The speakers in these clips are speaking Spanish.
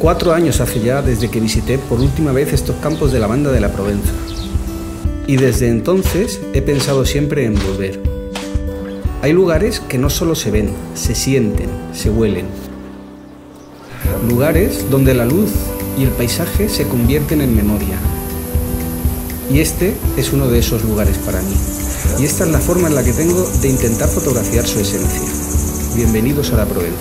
4 años hace ya desde que visité por última vez estos campos de lavanda de la Provenza. Y desde entonces he pensado siempre en volver. Hay lugares que no solo se ven, se sienten, se huelen. Lugares donde la luz y el paisaje se convierten en memoria. Y este es uno de esos lugares para mí. Y esta es la forma en la que tengo de intentar fotografiar su esencia. Bienvenidos a la Provenza.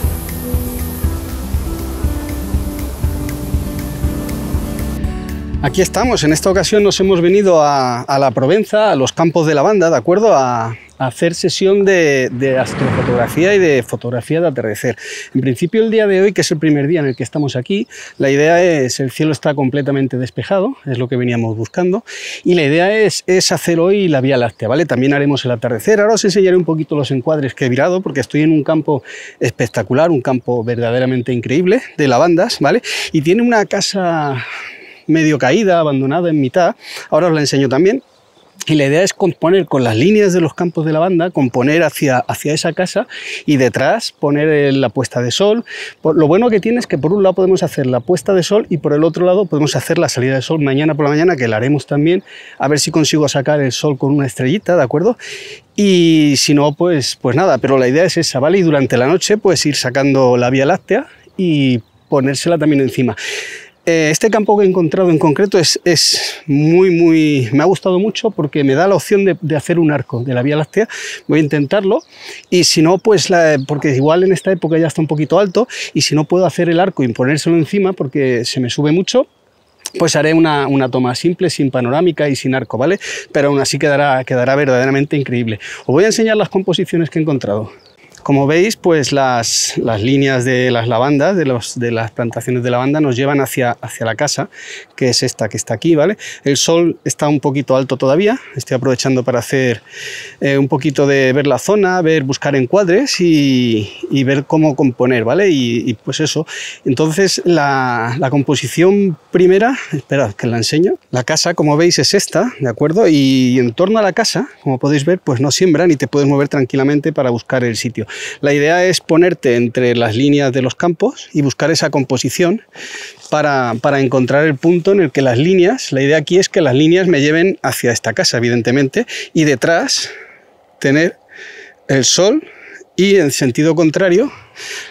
Aquí estamos, en esta ocasión nos hemos venido a la Provenza, a los campos de lavanda, ¿de acuerdo? A hacer sesión de astrofotografía y de fotografía de atardecer. En principio el día de hoy, que es el primer día en el que estamos aquí, la idea es, el cielo está completamente despejado, es lo que veníamos buscando, y la idea es hacer hoy la Vía Láctea, ¿vale? También haremos el atardecer. Ahora os enseñaré un poquito los encuadres que he virado, porque estoy en un campo espectacular, un campo verdaderamente increíble de lavandas, ¿vale? Y tiene una casa medio caída, abandonada en mitad, ahora os la enseño también, y la idea es componer con las líneas de los campos de lavanda, componer hacia esa casa y detrás poner la puesta de sol. Lo bueno que tiene es que por un lado podemos hacer la puesta de sol y por el otro lado podemos hacer la salida de sol mañana por la mañana, que la haremos también, a ver si consigo sacar el sol con una estrellita, ¿de acuerdo? Y si no, pues nada, pero la idea es esa, ¿vale? Y durante la noche pues ir sacando la Vía Láctea y ponérsela también encima. Este campo que he encontrado en concreto es me ha gustado mucho porque me da la opción de hacer un arco de la Vía Láctea. Voy a intentarlo, y si no, pues porque igual en esta época ya está un poquito alto, y si no puedo hacer el arco y ponérselo encima porque se me sube mucho, pues haré una toma simple, sin panorámica y sin arco, ¿vale? Pero aún así quedará verdaderamente increíble. Os voy a enseñar las composiciones que he encontrado. Como veis, pues las líneas de las lavandas, de las plantaciones de lavanda, nos llevan hacia la casa, que es esta que está aquí, ¿vale? El sol está un poquito alto todavía, estoy aprovechando para hacer un poquito de ver la zona, buscar encuadres y ver cómo componer, ¿vale? Y pues eso. Entonces la composición primera, esperad que la enseño. La casa, como veis, es esta, ¿de acuerdo? Y en torno a la casa, como podéis ver, pues no siembran y te puedes mover tranquilamente para buscar el sitio. La idea es ponerte entre las líneas de los campos y buscar esa composición para encontrar el punto en el que las líneas, la idea aquí es que las líneas me lleven hacia esta casa, evidentemente, y detrás tener el sol y en sentido contrario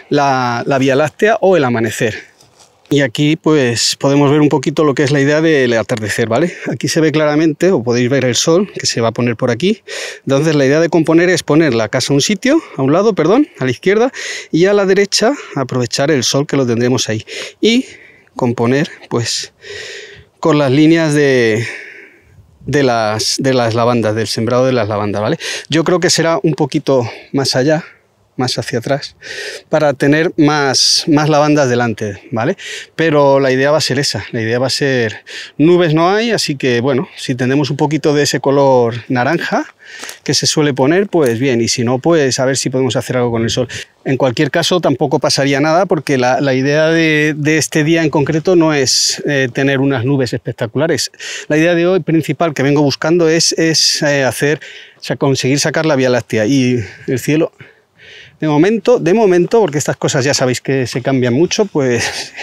la Vía Láctea o el amanecer. Y aquí pues podemos ver un poquito lo que es la idea del atardecer, ¿vale? Aquí se ve claramente, o podéis ver el sol que se va a poner por aquí. Entonces la idea de componer es poner la casa a un sitio, a un lado, perdón, a la izquierda, y a la derecha aprovechar el sol que lo tendremos ahí. Y componer pues con las líneas de las lavandas, del sembrado de las lavandas, ¿vale? Yo creo que será un poquito más allá, más hacia atrás, para tener más lavandas delante, ¿vale? Pero la idea va a ser esa, la idea va a ser, nubes no hay, así que bueno, si tenemos un poquito de ese color naranja que se suele poner, pues bien, y si no, pues a ver si podemos hacer algo con el sol. En cualquier caso, tampoco pasaría nada, porque la idea de este día en concreto no es tener unas nubes espectaculares. La idea de hoy principal que vengo buscando es conseguir sacar la Vía Láctea, y el cielo de momento, porque estas cosas ya sabéis que se cambian mucho, pues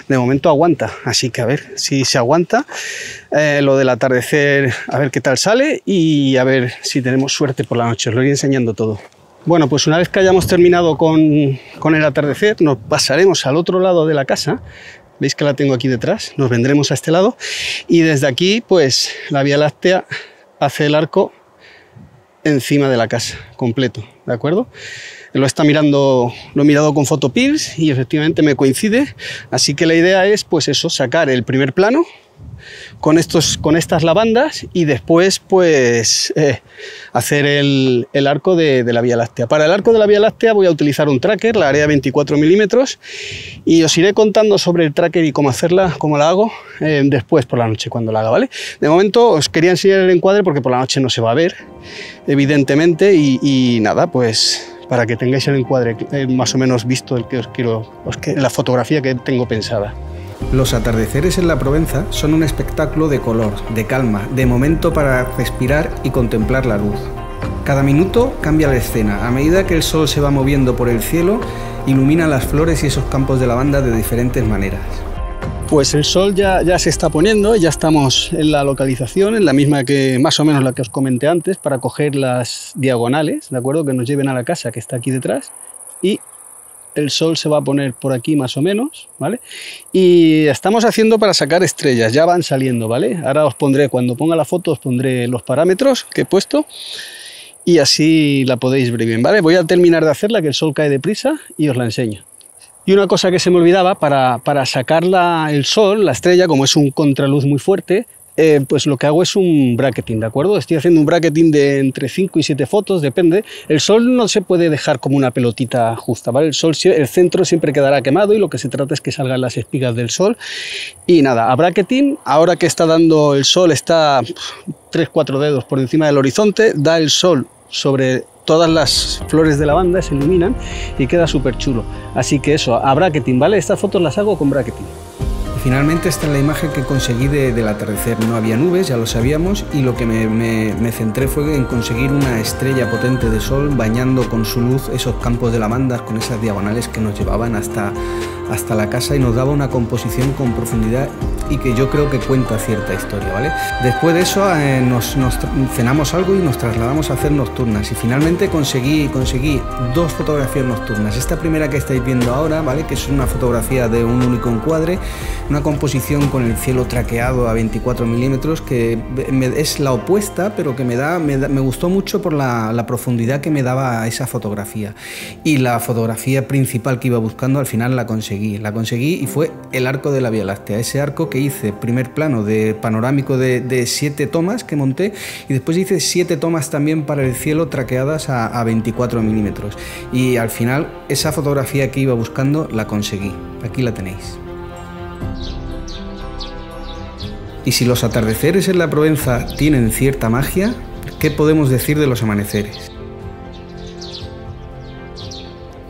de momento aguanta. Así que a ver si se aguanta lo del atardecer, a ver qué tal sale y a ver si tenemos suerte por la noche. Os lo iré enseñando todo. Bueno, pues una vez que hayamos terminado con el atardecer, nos pasaremos al otro lado de la casa. Veis que la tengo aquí detrás, nos vendremos a este lado y desde aquí pues la Vía Láctea hace el arco encima de la casa, completo, ¿de acuerdo? Lo he mirado con Photopills y efectivamente me coincide, así que la idea es pues eso, sacar el primer plano con estas lavandas y después pues hacer el arco de la Vía Láctea. Para el arco de la Vía Láctea voy a utilizar un tracker, la haré a 24 milímetros y os iré contando sobre el tracker y cómo la hago después por la noche cuando la haga, ¿vale? De momento os quería enseñar el encuadre porque por la noche no se va a ver, evidentemente, y nada, pues para que tengáis el encuadre más o menos visto, el que la fotografía que tengo pensada. Los atardeceres en la Provenza son un espectáculo de color, de calma, de momento para respirar y contemplar la luz. Cada minuto cambia la escena, a medida que el sol se va moviendo por el cielo ilumina las flores y esos campos de lavanda de diferentes maneras. Pues el sol ya se está poniendo, ya estamos en la localización, en la misma que más o menos la que os comenté antes, para coger las diagonales, ¿de acuerdo? Que nos lleven a la casa que está aquí detrás, y el sol se va a poner por aquí más o menos, ¿vale? Y estamos haciendo para sacar estrellas, ya van saliendo, ¿vale? Ahora os pondré, cuando ponga la foto, os pondré los parámetros que he puesto y así la podéis ver bien, ¿vale? Voy a terminar de hacerla, que el sol cae deprisa, y os la enseño. Y una cosa que se me olvidaba, para sacar el sol, la estrella, como es un contraluz muy fuerte, pues lo que hago es un bracketing, ¿de acuerdo? Estoy haciendo un bracketing de entre 5 y 7 fotos, depende. El sol no se puede dejar como una pelotita justa, ¿vale? El centro siempre quedará quemado y lo que se trata es que salgan las espigas del sol. Y nada, a bracketing, ahora que está dando el sol, está 3-4 dedos por encima del horizonte, da el sol sobre todas las flores de lavanda, se iluminan y queda súper chulo. Así que eso, a bracketing, ¿vale? Estas fotos las hago con bracketing. Finalmente esta es la imagen que conseguí del atardecer. No había nubes, ya lo sabíamos, y lo que me centré fue en conseguir una estrella potente de sol bañando con su luz esos campos de lavandas con esas diagonales que nos llevaban hasta la casa y nos daba una composición con profundidad y que yo creo que cuenta cierta historia, ¿vale? Después de eso nos cenamos algo y nos trasladamos a hacer nocturnas y finalmente conseguí 2 fotografías nocturnas. Esta primera que estáis viendo ahora, ¿vale? Que es una fotografía de un único encuadre, una composición con el cielo traqueado a 24 milímetros que es la opuesta, pero que me gustó mucho por la profundidad que me daba esa fotografía. Y la fotografía principal que iba buscando al final la conseguí y fue el arco de la Vía Láctea, ese arco que hice primer plano de panorámico de 7 tomas que monté y después hice 7 tomas también para el cielo traqueadas a 24 milímetros y al final esa fotografía que iba buscando la conseguí, aquí la tenéis. Y si los atardeceres en la Provenza tienen cierta magia, ¿qué podemos decir de los amaneceres?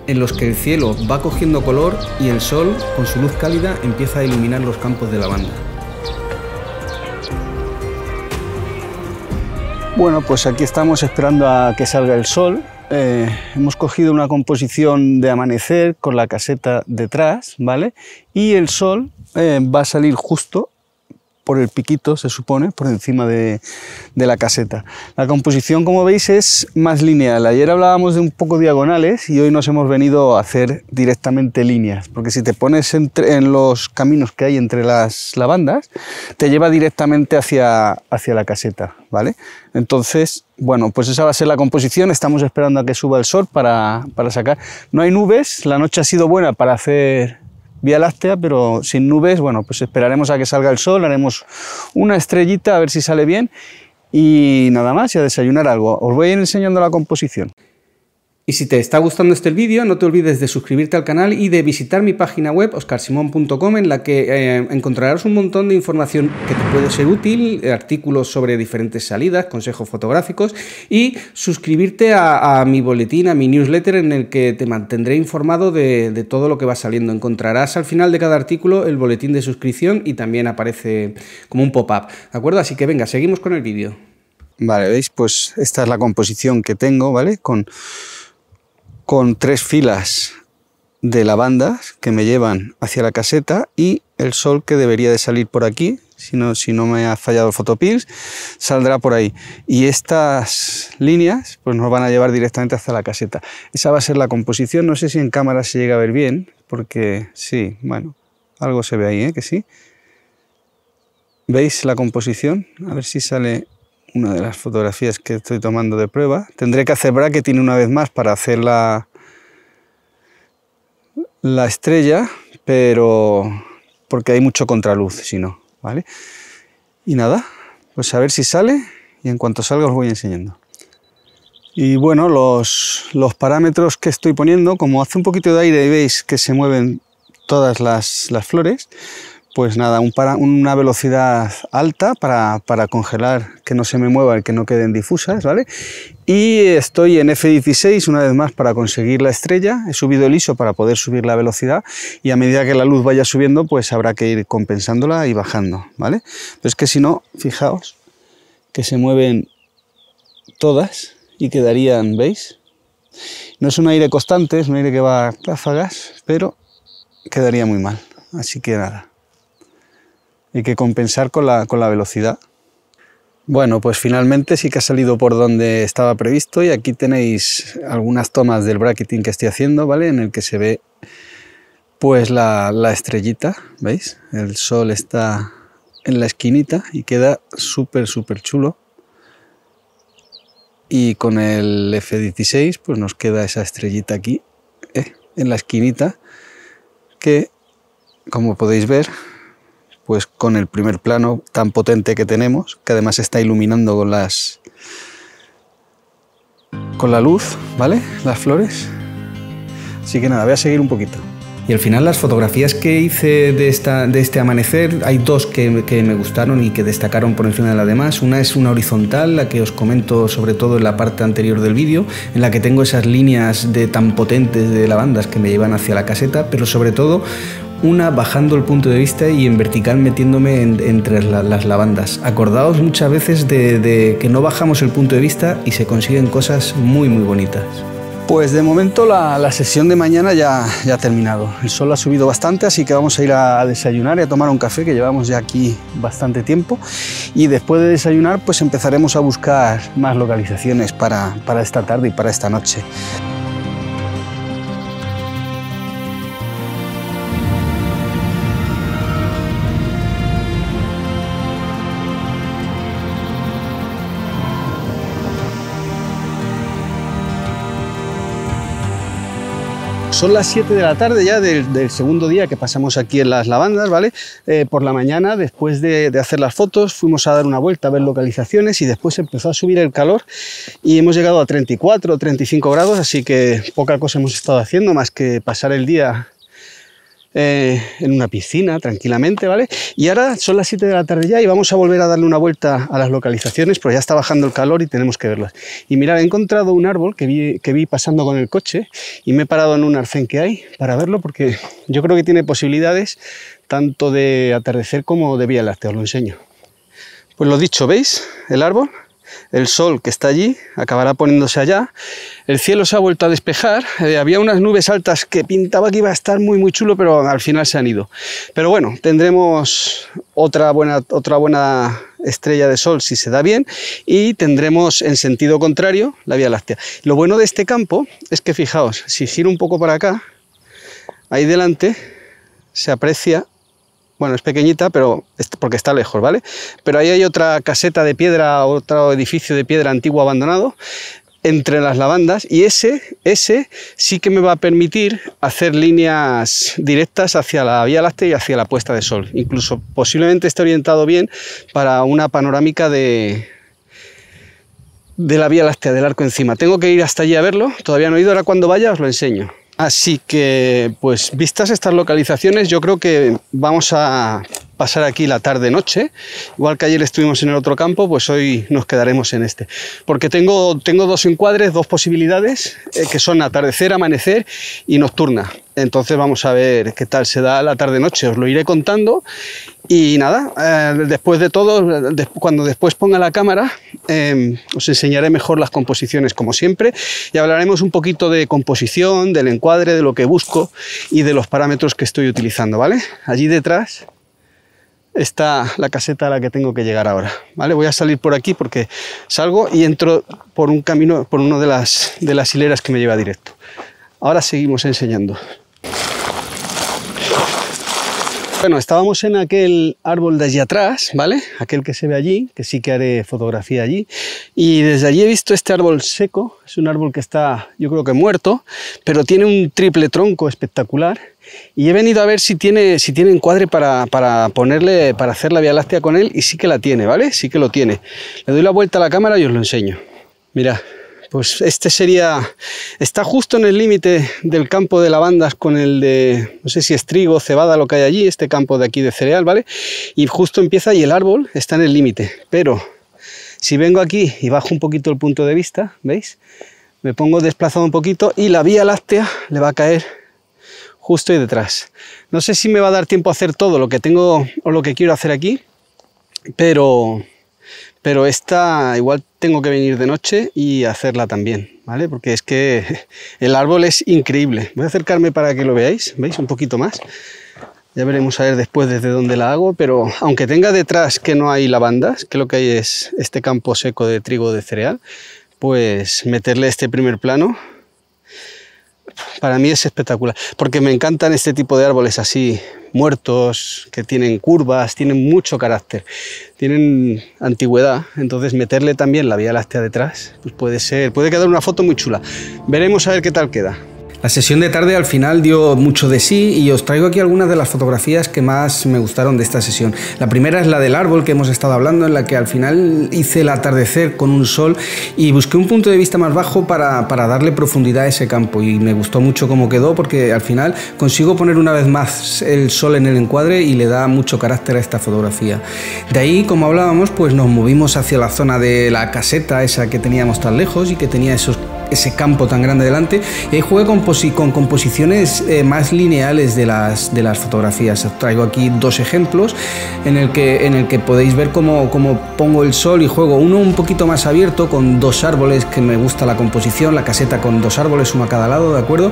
En los que el cielo va cogiendo color y el sol, con su luz cálida, empieza a iluminar los campos de lavanda. Bueno, pues aquí estamos esperando a que salga el sol. Hemos cogido una composición de amanecer con la caseta detrás, ¿vale? Y el sol va a salir justo por el piquito, se supone, por encima de la caseta. La composición, como veis, es más lineal. Ayer hablábamos de un poco diagonales y hoy nos hemos venido a hacer directamente líneas, porque si te pones en los caminos que hay entre las lavandas, te lleva directamente hacia la caseta, ¿vale? Entonces, bueno, pues esa va a ser la composición. Estamos esperando a que suba el sol para sacar. No hay nubes, la noche ha sido buena para hacer Vía Láctea, pero sin nubes. Bueno, pues esperaremos a que salga el sol, haremos una estrellita a ver si sale bien y nada más, y a desayunar algo. Os voy a ir enseñando la composición. Y si te está gustando este vídeo, no te olvides de suscribirte al canal y de visitar mi página web oscarsimon.com, en la que encontrarás un montón de información que te puede ser útil, artículos sobre diferentes salidas, consejos fotográficos, y suscribirte a mi boletín, a mi newsletter, en el que te mantendré informado de todo lo que va saliendo. Encontrarás al final de cada artículo el boletín de suscripción y también aparece como un pop-up, ¿de acuerdo? Así que venga, seguimos con el vídeo. Vale, ¿veis? Pues esta es la composición que tengo, ¿vale? Con 3 filas de lavandas que me llevan hacia la caseta y el sol que debería de salir por aquí, si no me ha fallado el photopills, saldrá por ahí. Y estas líneas pues nos van a llevar directamente hacia la caseta. Esa va a ser la composición. No sé si en cámara se llega a ver bien, porque sí, bueno, algo se ve ahí, ¿eh? Que sí. ¿Veis la composición? A ver si sale una de las fotografías que estoy tomando de prueba. Tendré que hacer bracketing una vez más para hacer la estrella, pero porque hay mucho contraluz, si no, ¿vale? Y nada, pues a ver si sale y en cuanto salga os voy enseñando. Y bueno, los parámetros que estoy poniendo, como hace un poquito de aire y veis que se mueven todas las flores, pues nada, una velocidad alta para congelar, que no se me muevan, que no queden difusas, ¿vale? Y estoy en F16 una vez más para conseguir la estrella. He subido el ISO para poder subir la velocidad y a medida que la luz vaya subiendo, pues habrá que ir compensándola y bajando, ¿vale? Pero es que si no, fijaos que se mueven todas y quedarían, ¿veis? No es un aire constante, es un aire que va a ráfagas, pero quedaría muy mal. Así que nada, hay que compensar con la velocidad. Bueno, pues finalmente sí que ha salido por donde estaba previsto y aquí tenéis algunas tomas del bracketing que estoy haciendo, ¿vale? En el que se ve pues la estrellita, ¿veis? El sol está en la esquinita y queda súper chulo. Y con el F16 pues nos queda esa estrellita aquí, en la esquinita, que como podéis ver, pues con el primer plano tan potente que tenemos, que además está iluminando con la luz, ¿vale? Las flores. Así que nada, voy a seguir un poquito. Y al final las fotografías que hice de este amanecer, hay dos que me gustaron y que destacaron por encima de las demás. Una es una horizontal, la que os comento sobre todo en la parte anterior del vídeo, en la que tengo esas líneas tan potentes de lavandas que me llevan hacia la caseta, pero sobre todo una bajando el punto de vista y en vertical metiéndome entre las lavandas. Acordaos muchas veces de que no bajamos el punto de vista y se consiguen cosas muy bonitas. Pues de momento la sesión de mañana ya ha terminado. El sol ha subido bastante, así que vamos a ir a desayunar y a tomar un café, que llevamos ya aquí bastante tiempo. Y después de desayunar, pues empezaremos a buscar más localizaciones para esta tarde y para esta noche. Son las 7 de la tarde ya del segundo día que pasamos aquí en las lavandas, ¿vale? Por la mañana, después de hacer las fotos, fuimos a dar una vuelta a ver localizaciones y después empezó a subir el calor y hemos llegado a 34 o 35 grados, así que poca cosa hemos estado haciendo más que pasar el día en una piscina tranquilamente, ¿vale? Y ahora son las 7 de la tarde ya y vamos a volver a darle una vuelta a las localizaciones, porque ya está bajando el calor y tenemos que verlas. Y mirad, he encontrado un árbol que vi pasando con el coche y me he parado en un arcén que hay para verlo, porque yo creo que tiene posibilidades tanto de atardecer como de Vía Láctea. Os lo enseño. Pues lo dicho, ¿veis? El árbol. El sol que está allí acabará poniéndose allá. El cielo se ha vuelto a despejar. Había unas nubes altas que pintaba que iba a estar muy chulo, pero al final se han ido. Pero bueno, tendremos otra buena estrella de sol si se da bien, y tendremos en sentido contrario la Vía Láctea. Lo bueno de este campo es que, fijaos, si giro un poco para acá, ahí delante se aprecia. Bueno, es pequeñita, pero porque está lejos, ¿vale? Pero ahí hay otra caseta de piedra, otro edificio de piedra antiguo abandonado entre las lavandas, y ese sí que me va a permitir hacer líneas directas hacia la Vía Láctea y hacia la puesta de sol. Incluso posiblemente esté orientado bien para una panorámica de la Vía Láctea, del arco encima. Tengo que ir hasta allí a verlo, todavía no he ido, ahora cuando vaya os lo enseño. Así que, pues vistas estas localizaciones, yo creo que vamos a pasar aquí la tarde-noche. Igual que ayer estuvimos en el otro campo, pues hoy nos quedaremos en este. Porque tengo dos encuadres, dos posibilidades, que son atardecer, amanecer y nocturna. Entonces vamos a ver qué tal se da la tarde-noche, os lo iré contando. Y nada, después de todo, cuando después ponga la cámara, os enseñaré mejor las composiciones como siempre, y hablaremos un poquito de composición, del encuadre, de lo que busco y de los parámetros que estoy utilizando, ¿vale? Allí detrás está la caseta a la que tengo que llegar ahora, ¿vale? Voy a salir por aquí porque salgo y entro por un camino, por una de las hileras que me lleva directo. Ahora seguimos enseñando. Bueno, estábamos en aquel árbol de allí atrás, ¿vale? Aquel que se ve allí, que sí que haré fotografía allí. Y desde allí he visto este árbol seco. Es un árbol que está, yo creo que muerto, pero tiene un triple tronco espectacular. Y he venido a ver si tiene encuadre para hacer la Vía Láctea con él, y sí que la tiene, ¿vale? Sí que lo tiene. Le doy la vuelta a la cámara y os lo enseño. Mirad. Pues este está justo en el límite del campo de lavandas con el de, no sé si es trigo, cebada, lo que hay allí, este campo de aquí de cereal, ¿vale? Y justo empieza y el árbol está en el límite, pero si vengo aquí y bajo un poquito el punto de vista, ¿veis? Me pongo desplazado un poquito y la Vía Láctea le va a caer justo ahí detrás. No sé si me va a dar tiempo a hacer todo lo que tengo o lo que quiero hacer aquí, pero pero esta igual tengo que venir de noche y hacerla también, ¿vale? Porque es que el árbol es increíble. Voy a acercarme para que lo veáis, ¿veis? Un poquito más. Ya veremos a ver después desde dónde la hago, pero aunque tenga detrás que no hay lavandas, que lo que hay es este campo seco de trigo de cereal, pues meterle este primer plano para mí es espectacular, porque me encantan este tipo de árboles así, muertos, que tienen curvas, tienen mucho carácter, tienen antigüedad, entonces meterle también la Vía Láctea detrás, pues puede quedar una foto muy chula. Veremos a ver qué tal queda. La sesión de tarde al final dio mucho de sí y os traigo aquí algunas de las fotografías que más me gustaron de esta sesión. La primera es la del árbol que hemos estado hablando, en la que al final hice el atardecer con un sol y busqué un punto de vista más bajo para darle profundidad a ese campo, y me gustó mucho cómo quedó, porque al final consigo poner una vez más el sol en el encuadre y le da mucho carácter a esta fotografía. De ahí, como hablábamos, pues nos movimos hacia la zona de la caseta esa que teníamos tan lejos y que tenía ese campo tan grande delante, y ahí jugué con composiciones más lineales de las fotografías. Os traigo aquí dos ejemplos en el que podéis ver cómo pongo el sol y juego uno un poquito más abierto con dos árboles, que me gusta la composición, la caseta con dos árboles, uno a cada lado, ¿de acuerdo?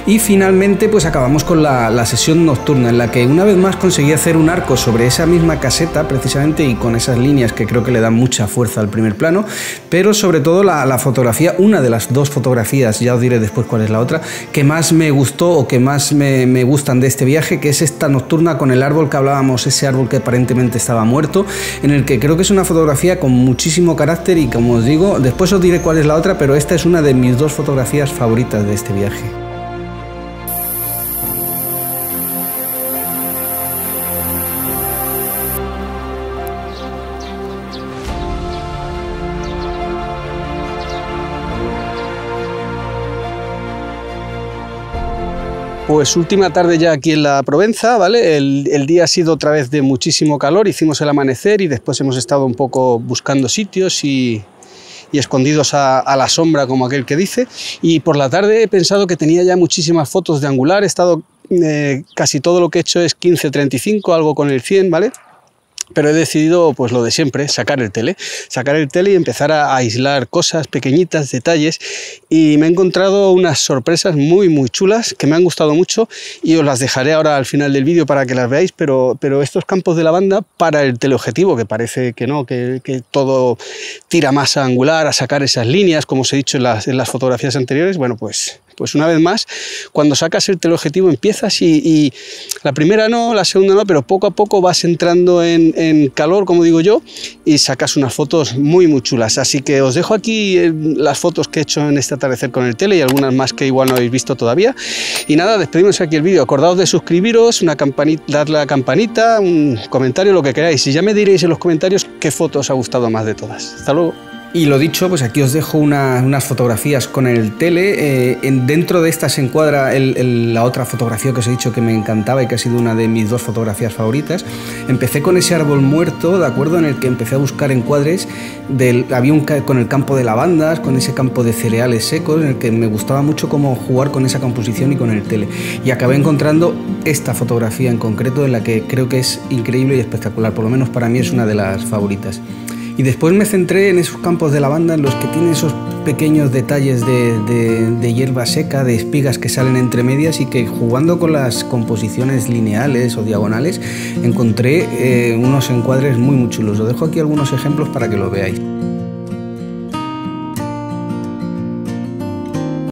Y finalmente pues acabamos con la sesión nocturna, en la que una vez más conseguí hacer un arco sobre esa misma caseta precisamente, y con esas líneas que creo que le dan mucha fuerza al primer plano, pero sobre todo la fotografía, una de las dos fotografías, ya os diré después cuál es la otra, que más me gustó o que más me gustan de este viaje, que es esta nocturna con el árbol que hablábamos, ese árbol que aparentemente estaba muerto, en el que creo que es una fotografía con muchísimo carácter, y como os digo, después os diré cuál es la otra, pero esta es una de mis dos fotografías favoritas de este viaje. Pues última tarde ya aquí en la Provenza, ¿vale? El día ha sido otra vez de muchísimo calor, hicimos el amanecer y después hemos estado un poco buscando sitios y escondidos a la sombra, como aquel que dice, y por la tarde he pensado que tenía ya muchísimas fotos de angular, he estado, casi todo lo que he hecho es 15-35, algo con el 100, ¿vale? Pero he decidido, pues lo de siempre, sacar el tele y empezar a aislar cosas pequeñitas, detalles, y me he encontrado unas sorpresas muy chulas que me han gustado mucho, y os las dejaré ahora al final del vídeo para que las veáis, pero estos campos de lavanda para el teleobjetivo, que parece que no, que todo tira más a angular, a sacar esas líneas, como os he dicho en las fotografías anteriores, bueno, pues una vez más, cuando sacas el teleobjetivo empiezas y la primera no, la segunda no, pero poco a poco vas entrando en calor, como digo yo, y sacas unas fotos muy chulas. Así que os dejo aquí las fotos que he hecho en este atardecer con el tele y algunas más que igual no habéis visto todavía. Y nada, despedimos aquí el vídeo. Acordaos de suscribiros, darle a la campanita, un comentario, lo que queráis. Y ya me diréis en los comentarios qué foto os ha gustado más de todas. Hasta luego. Y lo dicho, pues aquí os dejo unas fotografías con el tele. Dentro de esta se encuadra la otra fotografía que os he dicho que me encantaba y que ha sido una de mis dos fotografías favoritas. Empecé con ese árbol muerto, ¿de acuerdo? En el que empecé a buscar encuadres. Con el campo de lavandas, con ese campo de cereales secos, en el que me gustaba mucho cómo jugar con esa composición y con el tele. Y acabé encontrando esta fotografía en concreto, en la que creo que es increíble y espectacular. Por lo menos para mí es una de las favoritas. Y después me centré en esos campos de lavanda en los que tienen esos pequeños detalles de hierba seca, de espigas que salen entre medias, y que jugando con las composiciones lineales o diagonales encontré unos encuadres muy chulos. Os dejo aquí algunos ejemplos para que lo veáis.